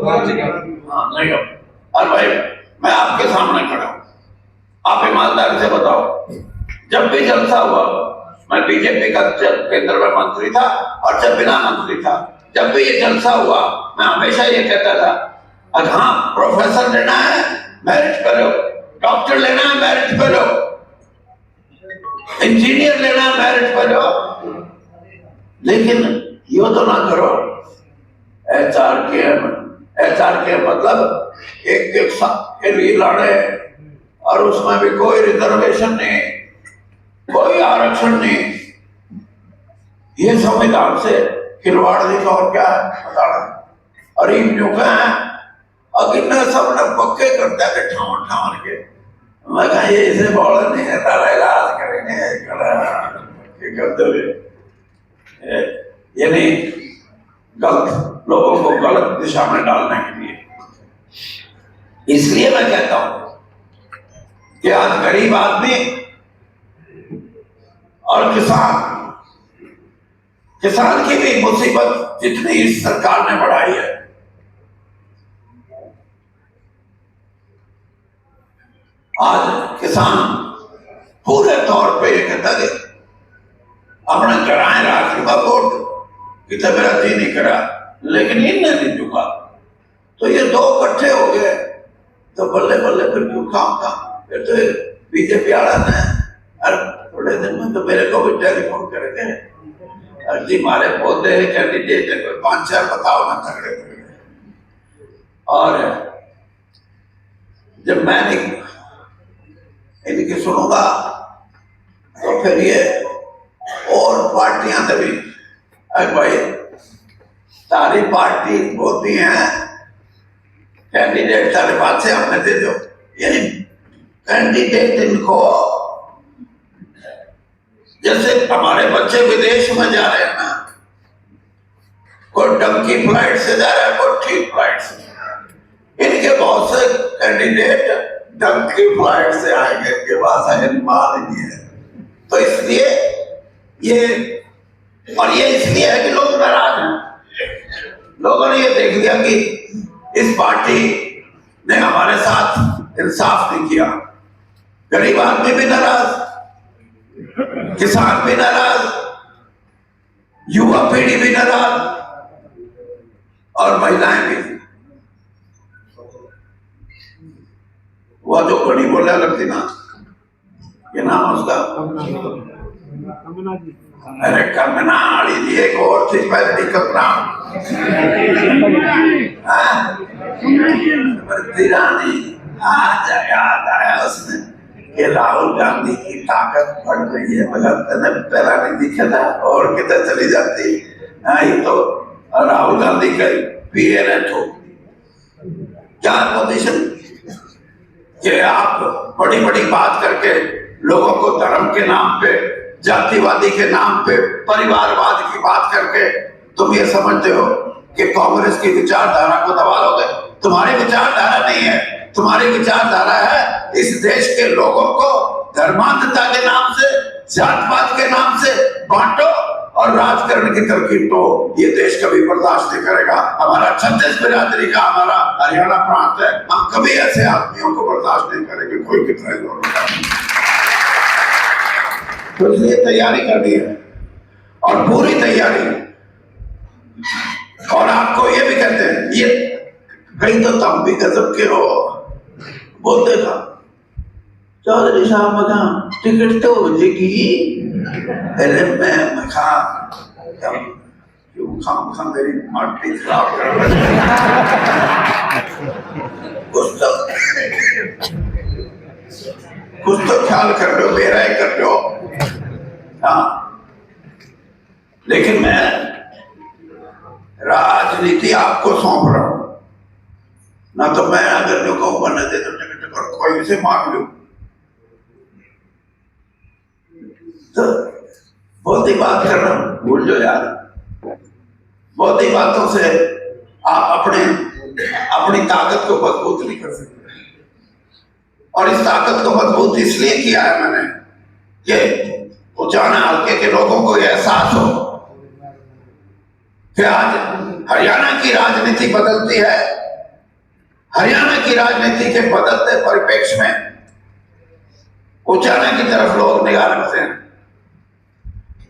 हाँ नहीं। और भाई मैं आपके सामने खड़ा हूँ, आप ईमानदारी से बताओ, जब भी जलसा हुआ, मैं बीजेपी का केंद्र में मंत्री था और जब बिना मंत्री था, जब भी ये जलसा हुआ मैं हमेशा ये कहता था, अगर हाँ प्रोफेसर लेना है मेरिट पे लो, डॉक्टर लेना है मेरिट पे लो, इंजीनियर लेना है मेरिट पे लो, लेकिन यो तो ना करो एचआर के मतलब एक के लिए लड़े और उसमें भी कोई रिजर्वेशन नहीं, कोई आरक्षण नहीं। ये संविधान से खिलवाड़ नहीं तो और क्या है बताना। और इन नुका है अगिन सबने पक्के करता है ठावर ठावर के, मैं कहा ये इसे बोल नहीं है, तारा इलाज करेंगे करते हुए यानी गलत लोगों को गलत दिशा में डालने के लिए। इसलिए मैं कहता हूं कि आज गरीब आदमी और किसान की भी मुसीबत जितनी इस सरकार ने बढ़ाई है, आज किसान पूरे तौर पे ये कहता है अपना कराए राष्ट्र का वोट कितना मेरा जी नहीं करा, लेकिन इनने नहीं चुका, तो ये दो इकट्ठे हो गए तो बल्ले बल्ले फिर क्यों खाऊंगा। फिर तो बीजेपी वाला ने और थोड़े दिन में तो मेरे को भी टेलीफोन करेंगे, जी हमारे पौधे कैंडिडेट है, कोई 5-4 बताओ ना तगड़े तगड़े। और जब मैं इनकी सुनूंगा तो फिर ये और पार्टियां तभी, अरे भाई सारी पार्टी होती हैं, कैंडिडेट सारे पास से हमने दे दो, यानी कैंडिडेट इनको जैसे हमारे बच्चे विदेश में जा रहे हैं ना, कोई डंकी फ्लाइट से जा रहा है, कोई ठीक फ्लाइट से, इनके बहुत से कैंडिडेट डंकी फ्लाइट से आएंगे, इनके पास माल नहीं है। तो इसलिए ये इसलिए है कि लोग नाराज हैं, लोगों ने ये देख लिया कि इस पार्टी ने हमारे साथ इंसाफ नहीं किया। गरीब आदमी भी नाराज, किसान भी नाराज, युवा पीढ़ी भी नाराज और महिलाएं भी। वह जो बड़ी बोला लगती ना, ये नाम उसका अरे कमना वाली एक और थी पहली कपड़ा रानी, आज याद आया उसने कि राहुल गांधी की ताकत बढ़ रही है, मगर तेने पहला नहीं दिखा था और किधर चली जाती। ये तो राहुल गांधी का पीए ने ठोक क्या पोजीशन कि आप बड़ी बड़ी बात करके लोगों को धर्म के नाम पे, जातिवादी के नाम पे, परिवारवाद की बात करके तुम ये समझते हो कि कांग्रेस की विचारधारा को दबा लोगे। तुम्हारी विचारधारा नहीं है, तुम्हारी विचारधारा है इस देश के लोगों को धर्मांधता के नाम से, जातपात के नाम से बांटो और राजकरण की तरकीब तो ये देश कभी बर्दाश्त नहीं करेगा। हमारा 36 बिरादरी का हमारा हरियाणा प्रांत है, हम कभी ऐसे आदमियों को बर्दाश्त नहीं करेंगे, कोई कितना जोर होगा। तो इसलिए तैयारी करनी है और पूरी तैयारी। और आपको ये भी कहते हैं, ये कहीं तो तुम भी गजब के हो, बोलते था चौधरी साहब मकान टिकट तो हो जाएगी, पहले मैं खा मेरी माटी खराब कर कुछ तो ख्याल कर लो, मेरा ही कर लो। हाँ, लेकिन मैं राजनीति आपको सौंप रहा हूं ना, तो मैं अगर जो कहूँ बनने दे तो टिकट और कोई से मांग लू तो बहुत ही बात कर रहा हूं, भूल जो यार, बहुत ही बातों से आप अपनी ताकत को मजबूत नहीं कर सकते। और इस ताकत को मजबूत इसलिए किया है मैंने कि उचाना हल्के के लोगों को यह एहसास हो कि आज हरियाणा की राजनीति बदलती है हरियाणा की राजनीति के बदलते परिप्रेक्ष्य में उचाने की तरफ लोग निगाह रखते हैं।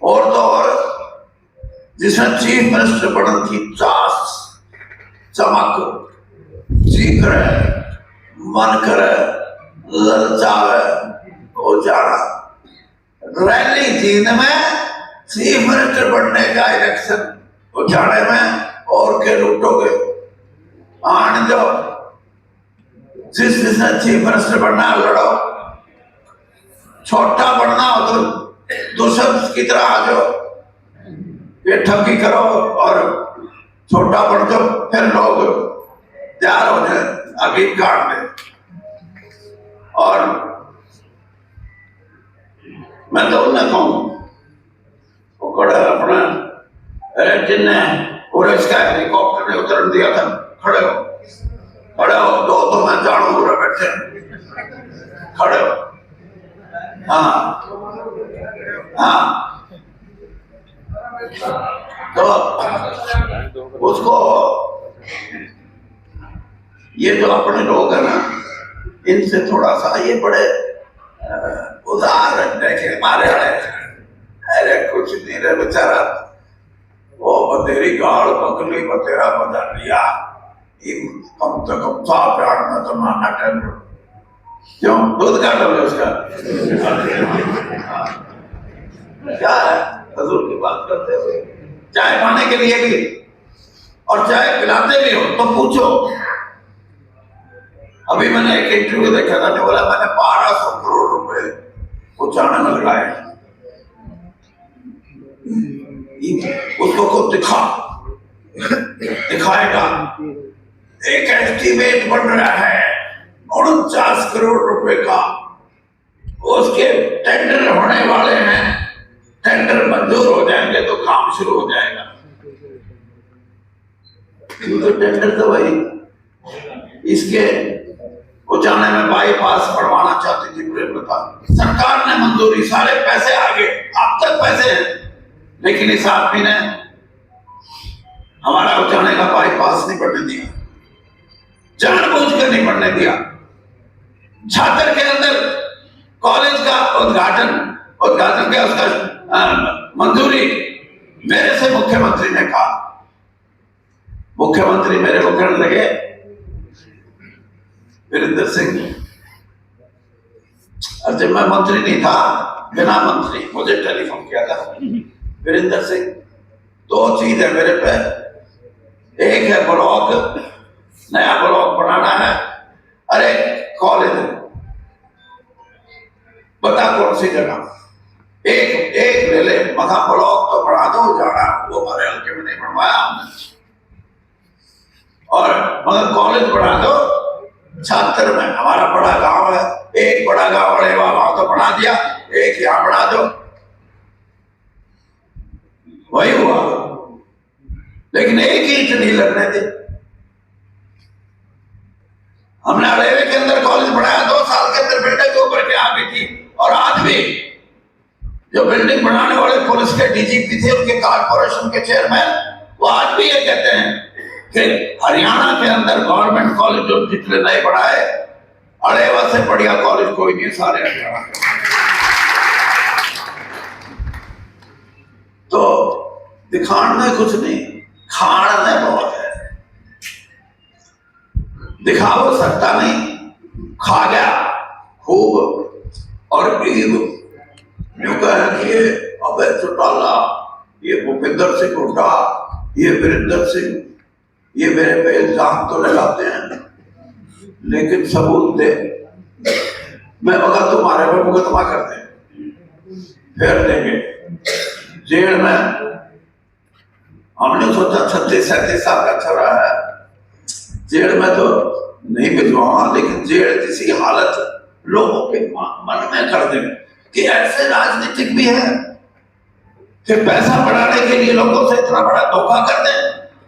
और तो और जिसमें चीफ मिनिस्टर बनने की चास, चमक, जी करे, मन करे, ललचावे, उचाना रैली जीतने में, चीफ मिनिस्टर बनने का इलेक्शन उचाने में, और के लूटोगे आने दो। जिसने चीफ मिनिस्टर बनना है लड़ो, छोटा बनना हो तो दुष्मन की तरह आ जाओ, ये ठगी करो और छोटा बन जाओ, फिर लोग तैयार हो जाए अभी काट में। और मैं तो उन्हें कहूँ अपना जिनने पूरे इसका हेलीकॉप्टर में उतर दिया था, खड़े हो दो तो मैं जानू पूरा बैठे खड़े हो। हाँ हाँ, तो उसको ये जो अपने लोग है ना, इनसे थोड़ा सा ये बड़े उदार देखे मारे अरे कुछ नहीं रे बेचारा, वो बतेरी गाड़ पकली बतेरा बदल लिया, कम से कम 100 प्यार में तो माना टेंडर क्यों दूध का डर उसका क्या है। हजूर की बात करते हुए चाय पाने के लिए भी और चाय पिलाते भी हो तो पूछो। अभी मैंने एक इंटरव्यू देखा था, जो बोला मैंने 1200 करोड़ रुपए उचाने में लगाए, उसको खुद दिखाएगा। एक एस्टीमेट बन रहा है 49 करोड़ रुपए का, उसके टेंडर होने वाले हैं, टेंडर मंजूर हो जाएंगे तो काम शुरू हो जाएगा। तो टेंडर तो भाई इसके उचाने में बाईपास बढ़वाना चाहती थी प्रेमलता, सरकार ने मंजूरी, सारे पैसे आ गए, अब तक पैसे हैं, लेकिन इस आदमी ने हमारा उचाने का बाईपास नहीं बढ़ने दिया, जानबूझकर नहीं बढ़ने दिया। छात्र के अंदर कॉलेज का उद्घाटन के उसका मंजूरी मेरे से मुख्यमंत्री ने कहा। मुख्यमंत्री मेरे को कहने लगे, वीरेंद्र सिंह, जब मैं मंत्री नहीं था, बिना मंत्री मुझे टेलीफोन किया था, वीरेंद्र सिंह 2 चीज है मेरे पे, एक है ब्लॉक, नया ब्लॉक बनाना है, अरे कॉलेज बता कौन सी जगह, एक ले ले, मथा ब्लॉक तो बना दो, जाना वो हमारे हल्के में नहीं बनवाया हमने, और मगर कॉलेज बना दो छात्र में, हमारा बड़ा गांव है, एक बड़ा गांव बड़े वहां तो बना दिया, एक यहाँ बना दो, वही हुआ। लेकिन एक ईंट नहीं लगने दी। हमने अरेवे के अंदर कॉलेज बनाया, 2 साल के अंदर बिल्डिंग ऊपर के आ गई थी, और आज भी जो बिल्डिंग बनाने वाले पुलिस के डीजीपी थे, उनके कॉर्पोरेशन के चेयरमैन, वो आज भी ये कहते हैं कि हरियाणा के अंदर गवर्नमेंट कॉलेज जो जितने नए बढ़ाए, अरेवा से बढ़िया कॉलेज कोई नहीं, सारे हरियाणा के। तो दिखाने कुछ नहीं, खाने बहुत है। दिखाओ सकता नहीं, खा गया खूब और पीब यूं कहे अबे चौटाला, ये भूपेंद्र सिंह हुड्डा, ये वीरेंद्र सिंह, ये मेरे पे इल्जाम तो लगाते हैं, लेकिन सबूत दे। मैं अगर तुम्हारे पे मुकदमा कर दे, फिर देंगे। जेल में हमने सोचा 36-37 साल का छोरा है, जेल में तो नहीं भिजवाऊंगा, लेकिन जेल किसी हालत लोगों के मन में कर देंगे कि ऐसे राजनीतिक भी है कि पैसा बढ़ाने के लिए लोगों से इतना बड़ा धोखा कर दें,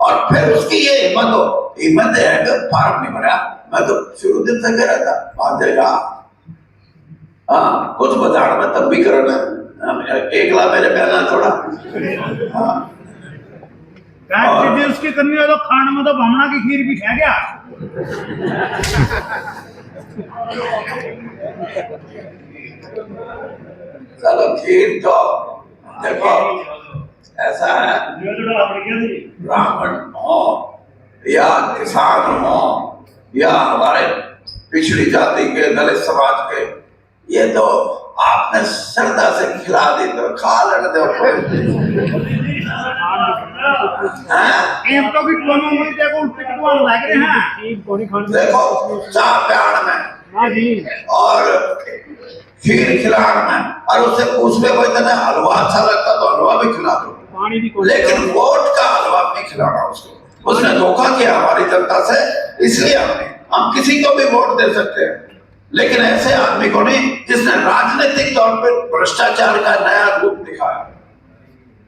और फिर उसकी ये हिम्मत है कि फार्म नहीं भरा। मैं तो शुरू दिन से कह रहा था बात देगा, हाँ कुछ बाजार में तब भी करना, एकला मेरे पहला थोड़ा, हाँ उसके करने वाला खान में तो भावना की खीर भी खा गया। चलो खीर तो देखो ऐसा है, ब्राह्मण हो या किसान हो या हमारे पिछड़ी जाति के दलित समाज के, ये तो आपने श्रद्धा से खिला दी तो खा लेने दो। देखो चार प्यार में और खीर खिलाने में, और उससे पूछ ले भाई तेने हलवा अच्छा लगता तो हलवा भी खिला दो, लेकिन वोट का हलवा नहीं खिलाना उसको। उसने धोखा किया हमारी जनता से, इसलिए हम किसी को भी वोट दे सकते हैं, लेकिन ऐसे आदमी को नहीं जिसने राजनीतिक तौर पर भ्रष्टाचार का नया रूप दिखाया,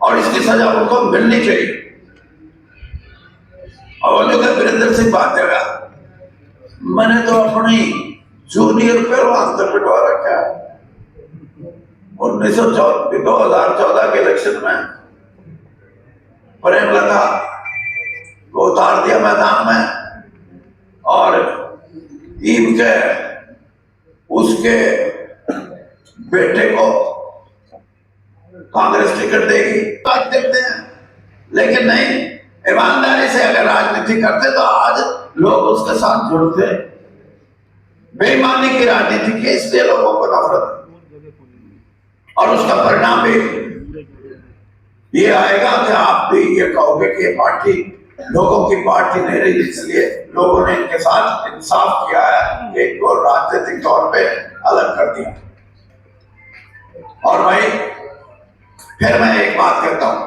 और इसकी सजा उनको मिलनी चाहिए। और जो वीरेंद्र सिंह बात जगह, मैंने तो अपनी जूनियर पहलवान से पिटवा रखा है। 2014 के इलेक्शन में प्रेमलता को उतार दिया मैदान में, और ईम के उसके बेटे को कांग्रेस टिकट देगी, बात देखते हैं। लेकिन नहीं, ईमानदारी से अगर राजनीति करते तो आज लोग उसके साथ जुड़ते। बेईमानी की राजनीति की, इसलिए लोगों को नफरत, और उसका परिणाम भी ये आएगा कि आप भी ये कहोगे कि ये पार्टी लोगों की पार्टी नहीं रही, इसलिए लोगों ने इनके साथ इंसाफ किया है कि इनको राजनीतिक तौर पे अलग कर दिया। और भाई फिर मैं एक बात कहता हूं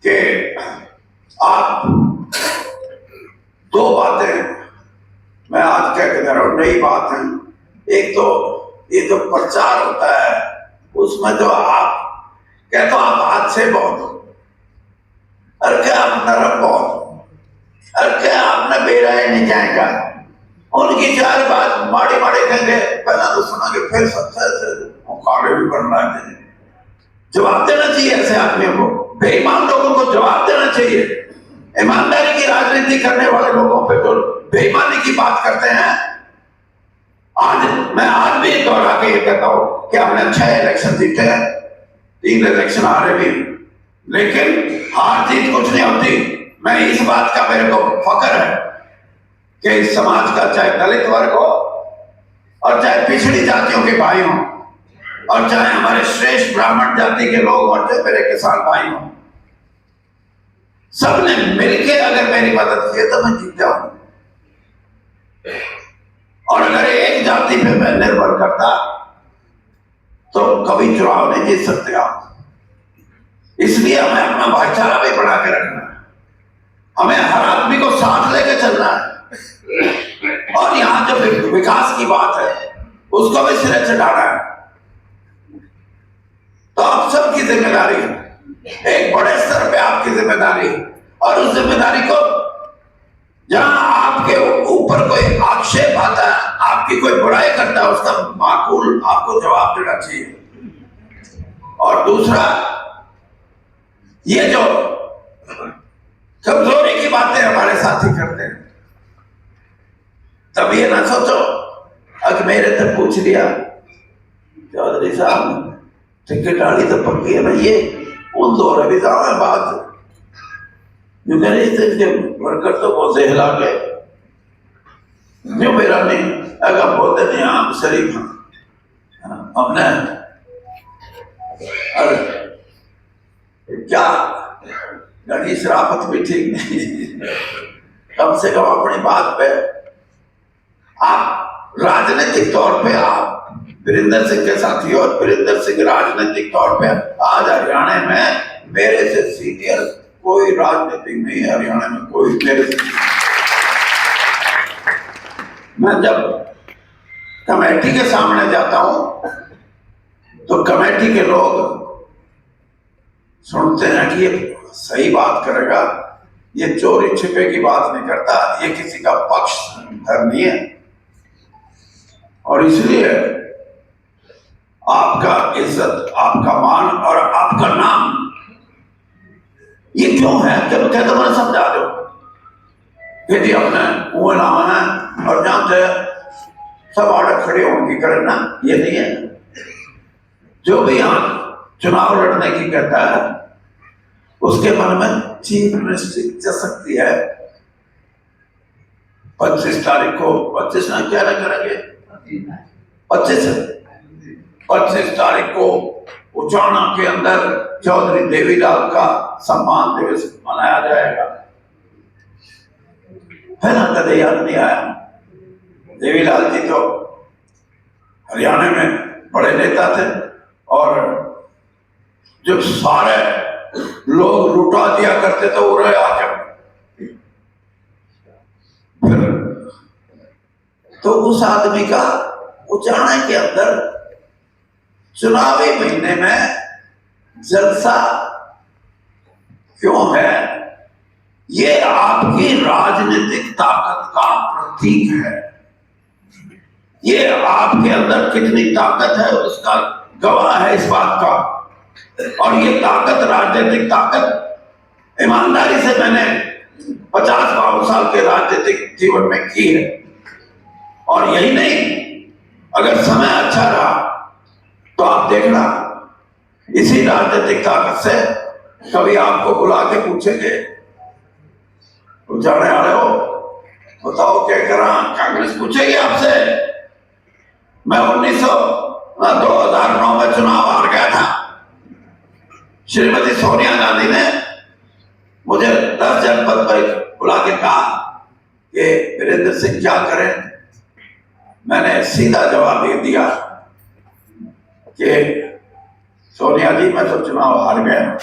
कि आप दो बातें मैं आज कह के रहा हूं, नई बात है। एक तो ये जो प्रचार होता है उसमें जो आप कहते हो आप हाथ से बहुत हो, अरे क्या आप नरम बहुत हो, अरे क्या आपने बेराय नहीं जाएगा, उनकी चार बात माड़ी माड़ी कहेंगे, पहला तो सुना कि फिर सबसे मुकाबले भी बनना चाहिए। जवाब देना चाहिए ऐसे आदमियों को, बेईमान लोगों को जवाब देना चाहिए। ईमानदारी की राजनीति करने वाले लोगों पे जो बेईमानी की बात करते हैं, मैं आज भी दोहरा के ये कहता हूं कि हमने 6 इलेक्शन जीते हैं, 3 इलेक्शन हारे भी, लेकिन हार जीत कुछ नहीं होती। मैं इस बात का मेरे को फख्र है कि इस समाज का चाहे दलित वर्ग हो और चाहे पिछड़ी जातियों के भाई हो और चाहे हमारे श्रेष्ठ ब्राह्मण जाति के लोग और चाहे मेरे किसान भाई हो, सबने मिलके अगर मेरी मदद की तो मैं जीत जाऊं। और अगर एक जाति पे मैं निर्भर करता तो कभी चुनाव नहीं जीत सकते आप। इसलिए हमें अपना भाईचारा भी बढ़ा के रखना है, हमें हर आदमी को साथ लेके चलना है, और यहाँ जो विकास की बात है उसको भी सिरे चढ़ाना है। तो आप सबकी जिम्मेदारी है, एक बड़े स्तर पे आपकी जिम्मेदारी है, और उस जिम्मेदारी को जहां आपके ऊपर कोई आक्षेप आता है, आपकी कोई बुराई करता है, उसका माकूल आपको जवाब देना चाहिए। और दूसरा, ये जो कमजोरी की बातें हमारे साथी करते हैं, तब ये ना सोचो अगर मेरे तक पूछ लिया चौधरी साहब टिकट डाली तो पक्की है, ये उन दो रविदाओं में बात जो मेरे वर्कर तो बहुत हिला गए, जो मेरा नहीं अगर बोलते नहीं आप शरीफ हमने, अरे क्या गणेश शराफत भी ठीक नहीं, कम से कम अपनी बात पे आप राजनीतिक तौर पे आप वीरेंद्र सिंह के साथी हो। वीरेंद्र सिंह राजनीतिक तौर पे आज हरियाणा में मेरे से सीनियर कोई राजनीतिक नहीं है, हरियाणा में कोई मेरे से। मैं जब कमेटी के सामने जाता हूं तो कमेटी के लोग सुनते हैं कि ये सही बात करेगा, ये चोरी छिपे की बात नहीं करता, ये किसी का पक्ष धर नहीं है। और इसलिए आपका इज्जत, आपका मान और आपका नाम ये क्यों है, क्या तो मैंने समझा दो कि जी अपने मुंह लावा है और जहां से सब आड़े खड़े होने की करना, ये नहीं है। जो भी यहाँ चुनाव लड़ने की कहता है उसके मन में चीफ मिनिस्ट्री चल सकती है। 25 तारीख को 25 ना क्या ना करेंगे 25 तारीख को उचाना के अंदर चौधरी देवीलाल का सम्मान दिवस मनाया जाएगा, है ना? कदे याद नहीं आया? देवीलाल जी तो हरियाणा में बड़े नेता थे और जब सारे लोग लुटा दिया करते थे उड़े आकर, फिर तो उस आदमी का उचाना के अंदर चुनावी महीने में जलसा क्यों है? ये आपकी राजनीतिक ताकत का प्रतीक है। ये आपके अंदर कितनी ताकत है उसका गवाह है इस बात का। और ये ताकत, राजनीतिक ताकत, ईमानदारी से मैंने 50-52 साल के राजनीतिक जीवन में की है। और यही नहीं, अगर समय अच्छा रहा तो आप देखना इसी राजनीतिक ताकत से कभी आपको बुला के पूछेंगे, जाने आ रहे हो, बताओ क्या करा? कांग्रेस पूछेगी आपसे। मैं 2009 में चुनाव हार गया था। श्रीमती सोनिया गांधी ने मुझे 10 जनपद पर बुला के कहा कि वीरेंद्र सिंह क्या करें। मैंने सीधा जवाब ये दिया कि सोनिया जी मैं तो चुनाव हार गया,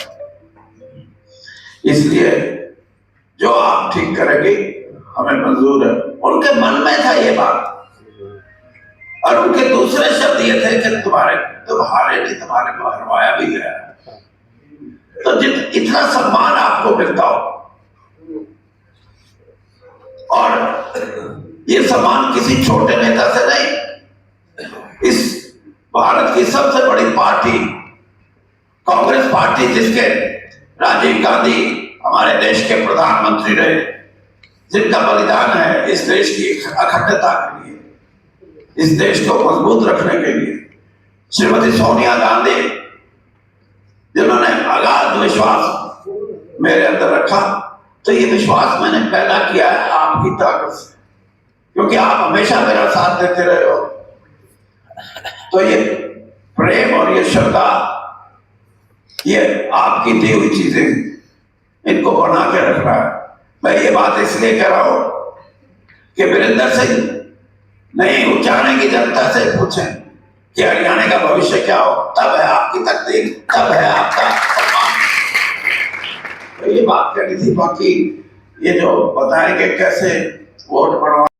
इसलिए जो आप ठीक करेंगे हमें मंजूर है। उनके मन में था ये बात, और उनके दूसरे शब्द ये थे कि तुम हारे नहीं, तुम्हारे को हरवाया भी गया। तो इतना सम्मान आपको मिलता हो, और ये सम्मान किसी छोटे नेता से नहीं, इस भारत की सबसे बड़ी पार्टी कांग्रेस पार्टी, जिसके राजीव गांधी हमारे देश के प्रधानमंत्री रहे, जिनका बलिदान है इस देश की अखंडता के लिए, इस देश को मजबूत रखने के लिए, श्रीमती सोनिया गांधी जिन्होंने अगाध विश्वास मेरे अंदर रखा। तो ये विश्वास मैंने पैदा किया है आपकी ताकत से, क्योंकि आप हमेशा मेरा साथ देते रहे हो। तो ये प्रेम और ये श्रद्धा, ये आपकी दी हुई चीजें, इनको बना के रखना है। मैं ये बात इसलिए कह रहा हूं कि वीरेंद्र सिंह नहीं, उचाने की जनता से पूछें कि हरियाणा का भविष्य क्या हो, तब है आपकी तकदीर, तब है आपका सम्मान। तो ये बात करनी थी। बाकी ये जो बताएंगे कैसे वोट बढ़वा